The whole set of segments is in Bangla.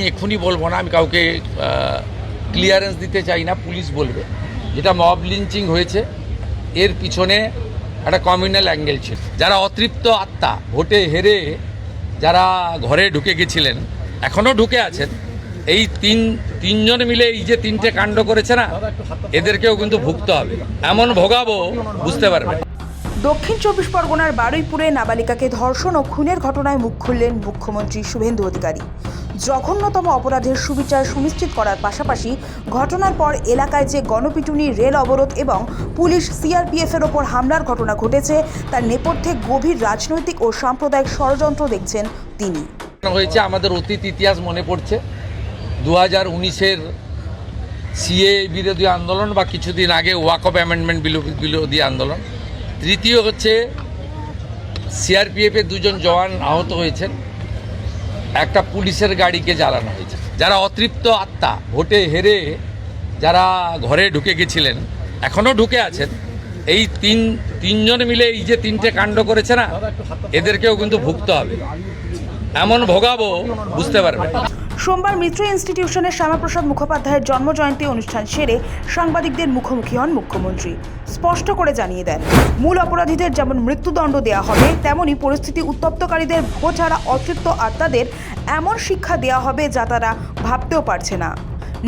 এক্ষুনি বলবো না, আমি কাউকে ক্লিয়ারেন্স দিতে চাই না, পুলিশ বলবে। যেটা মব লিঞ্চিং হয়েছে এর পিছনে একটা কমিউনাল অ্যাঙ্গেল ছিল। যারা অতৃপ্ত আত্মা, ভোটে হেরে যারা ঘরে ঢুকে গেছিলেন, এখনও ঢুকে আছেন, এই তিনজন মিলে এই যে তিনটে কাণ্ড করেছে না, এদেরকেও কিন্তু ভুগতে হবে। এমন ভোগাবো বুঝতে পারবে। দক্ষিণ চব্বিশ পরগনার বারুইপুরে নাবালিকাকে ধর্ষণ ও খুনের ঘটনায় মুখ খুললেন মুখ্যমন্ত্রী শুভেন্দু অধিকারী। জঘন্যতম অপরাধের সুবিচার সুনিশ্চিত করার পাশাপাশি ঘটনার পর এলাকায় যে গণপিটুনি, রেল অবরোধ এবং পুলিশ সিআরপিএফের ওপর হামলার ঘটনা ঘটেছে তার নেপথ্যে গভীর রাজনৈতিক ও সাম্প্রদায়িক ষড়যন্ত্র দেখছেন তিনি। হয়েছে আমাদের অতীত ইতিহাস মনে পড়ছে, 2019-এর সিএ বিরোধী আন্দোলন বা কিছুদিন আগে ওয়াকফ অ্যামেন্ডমেন্ট বিরোধী আন্দোলন। তৃতীয় হচ্ছে সিআরপিএফের 2জন জওয়ান আহত হয়েছেন, একটা পুলিশের গাড়িকে জ্বালানো হয়েছে। যারা অতৃপ্ত আত্মা, ভোটে হেরে যারা ঘরে ঢুকে গেছিলেন, এখনও ঢুকে আছেন, এই তিনজন মিলে এই যে তিনটে কাণ্ড করেছে না, এদেরকেও কিন্তু ভুগতে হবে। এমন ভোগাবো বুঝতে পারবে। সোমবার মিত্র ইনস্টিটিউশনের শ্যামাপ্রসাদ মুখোপাধ্যায়ের জন্মজয়ন্তী অনুষ্ঠান সেরে সাংবাদিকদের মুখোমুখি হন মুখ্যমন্ত্রী। স্পষ্ট করে জানিয়ে দেন, মূল অপরাধীদের যেমন মৃত্যুদণ্ড দেওয়া হবে, তেমনই পরিস্থিতি উত্তপ্তকারীদের ভোট যারা অতৃপ্ত আত্মাদের এমন শিক্ষা দেওয়া হবে যা তারা ভাবতেও পারছে না।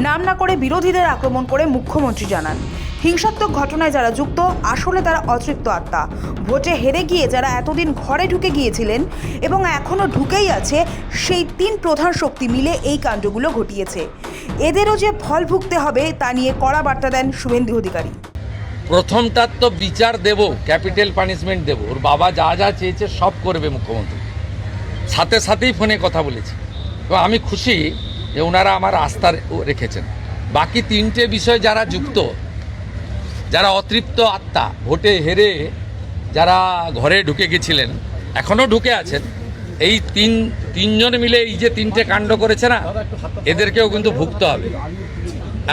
নাম না করে বিরোধীদের আক্রমণ করে মুখ্যমন্ত্রী জানান, হিংসাত্মক ঘটনায় যারা যুক্ত আসলে তারা অতৃপ্ত আত্মা। ভোটে হেরে গিয়ে যারা এতদিন ঘরে ঢুকে গিয়েছিলেন এবং এখনও ঢুকেই আছে, সেই 3 প্রধান শক্তি মিলে এই কাণ্ডগুলো ঘটিয়েছে। এদেরও যে ফল ভুগতে হবে তা নিয়ে কড়া বার্তা দেন শুভেন্দু অধিকারী। প্রথমটার তো বিচার দেব, ক্যাপিটাল পানিশমেন্ট দেব। ওর বাবা যা যা চেয়েছে সব করবে মুখ্যমন্ত্রী। সাথে সাথেই ফোনে কথা বলেছি এবং আমি খুশি যে ওনারা আমার আস্থা রেখেছেন। বাকি 3টে বিষয় যারা যুক্ত, যারা অতৃপ্ত আত্মা, ভোটে হেরে যারা ঘরে ঢুকে গেছিলেন, এখনও ঢুকে আছেন, এই তিনজন মিলে এই যে তিনটে কাণ্ড করেছে না, এদেরকেও কিন্তু ভুগতে হবে।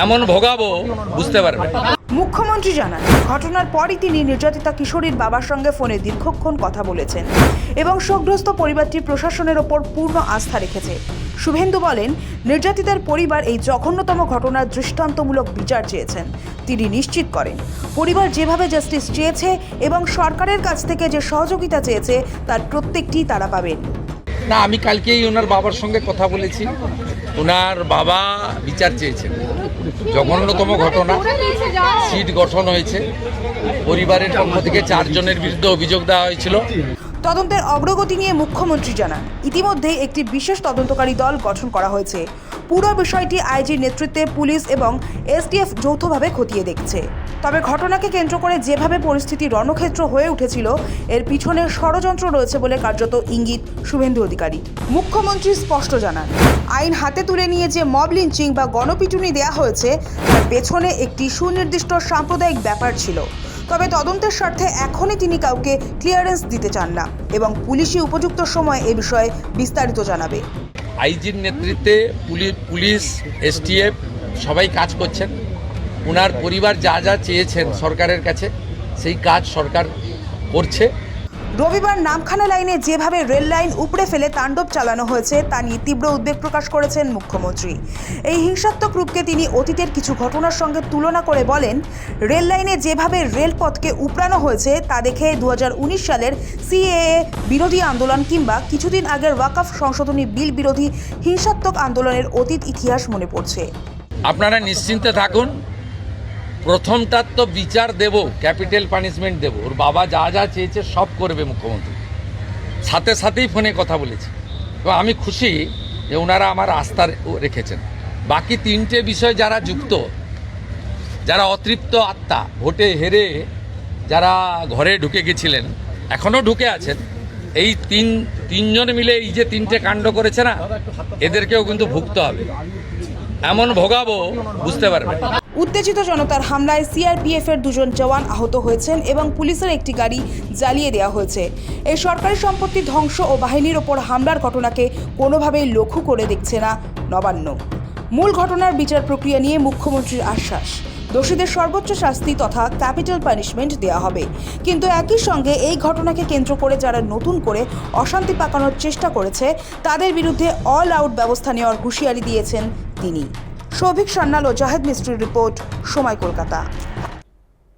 এমন ভোগাবো বুঝতে পারবে। মুখ্যমন্ত্রী জানান, ঘটনার পরই তিনি নির্যাতিতা কিশোরীর বাবার সঙ্গে ফোনে দীর্ঘক্ষণ কথা বলেছেন এবং শোকগ্রস্ত পরিবারটি প্রশাসনের ওপর পূর্ণ আস্থা রেখেছে। শুভেন্দু বলেন, নির্যাতিতার পরিবার এই জঘন্যতম ঘটনার দৃষ্টান্তমূলক বিচার চেয়েছেন। তিনি নিশ্চিত করেন, পরিবার যেভাবে জাস্টিস চেয়েছে এবং সরকারের কাছ থেকে যে সহযোগিতা চেয়েছে তার প্রত্যেকটি তারা পাবেন। না, আমি কালকেই ওনার বাবার সঙ্গে কথা বলেছি। ওনার বাবা বিচার চেয়েছেন। জঘন্যতম ঘটনা, সিট গঠন হয়েছে, পরিবারের পক্ষ থেকে 4 জনের বিরুদ্ধে অভিযোগ দেওয়া হয়েছিল। তদন্তের অগ্রগতি নিয়ে মুখ্যমন্ত্রী জানান, ইতিমধ্যে একটি বিশেষ তদন্তকারী দল গঠন করা হয়েছে। পুরো বিষয়টি আইজির নেতৃত্বে পুলিশ এবং এসটিএফ যৌথভাবে খতিয়ে দেখছে। তবে ঘটনাকে কেন্দ্র করে যেভাবে পরিস্থিতি রণক্ষেত্র হয়ে উঠেছিল, এর পিছনে ষড়যন্ত্র রয়েছে বলে কার্যত ইঙ্গিত শুভেন্দু অধিকারী। মুখ্যমন্ত্রী স্পষ্ট জানান, আইন হাতে তুলে নিয়ে যে মব লিঞ্চিং বা গণপিটুনি দেওয়া হয়েছে তার পেছনে একটি সুনির্দিষ্ট সাম্প্রদায়িক ব্যাপার ছিল। তবে তদন্তের স্বার্থে এখনই তিনি কাউকে ক্লিয়ারেন্স দিতে চান না এবং পুলিশই উপযুক্ত সময় এ বিষয়ে বিস্তারিত জানাবে। আইজির নেতৃত্বে পুলিশ, এসটিএফ সবাই কাজ করছেন। ওনার পরিবার যা যা চেয়েছেন সরকারের কাছে, সেই কাজ সরকার করছে। রবিবার নামখানা লাইনে যেভাবে রেল লাইন উপড়ে ফেলে তাণ্ডব চালানো হয়েছে তা নিয়ে তীব্র উদ্বেগ প্রকাশ করেছেন মুখ্যমন্ত্রী। এই হিংসাত্মক রূপকে তিনি অতীতের কিছু ঘটনার সঙ্গে তুলনা করে বলেন, রেল লাইনে যেভাবে রেলপথকে উপড়ানো হয়েছে তা দেখে 2019 সালের সিএএ বিরোধী আন্দোলন কিংবা কিছুদিন আগের ওয়াকফ সংশোধনী বিল বিরোধী হিংসাত্মক আন্দোলনের অতীত ইতিহাস মনে পড়ছে। আপনারা নিশ্চিন্তে থাকুন, প্রথমটার তো বিচার দেব, ক্যাপিটাল পানিশমেন্ট দেব। ওর বাবা যা যা চেয়েছে সব করবে মুখ্যমন্ত্রী। সাথে সাথেই ফোনে কথা বলেছি এবং আমি খুশি যে ওনারা আমার আস্থা রেখেছেন। বাকি 3টে বিষয় যারা যুক্ত, যারা অতৃপ্ত আত্মা, ভোটে হেরে যারা ঘরে ঢুকে গেছিলেন, এখনও ঢুকে আছেন, এই তিনজন মিলে এই যে তিনটে কাণ্ড করেছে না, এদেরকেও কিন্তু ভুগতে হবে। এমন ভোগাবো বুঝতে পারবে। উত্তেজিত জনতার হামলায় সিআরপিএফের 2জন জওয়ান আহত হয়েছেন এবং পুলিশের একটি গাড়ি জ্বালিয়ে দেওয়া হয়েছে। এই সরকারি সম্পত্তি ধ্বংস ও বাহিনীর ওপর হামলার ঘটনাকে কোনোভাবেই লক্ষ্য করে দেখছে না নবান্ন। মূল ঘটনার বিচার প্রক্রিয়া নিয়ে মুখ্যমন্ত্রীর আশ্বাস, দোষীদের সর্বোচ্চ শাস্তি তথা ক্যাপিটাল পানিশমেন্ট দেওয়া হবে। কিন্তু একই সঙ্গে এই ঘটনাকে কেন্দ্র করে যারা নতুন করে অশান্তি পাকানোর চেষ্টা করেছে তাদের বিরুদ্ধে অল আউট ব্যবস্থা নেওয়ার হুঁশিয়ারি দিয়েছেন তিনি। সৌভিক সান্যাল ও জাহেদ মিস্ত্রির রিপোর্ট, সময় কলকাতা।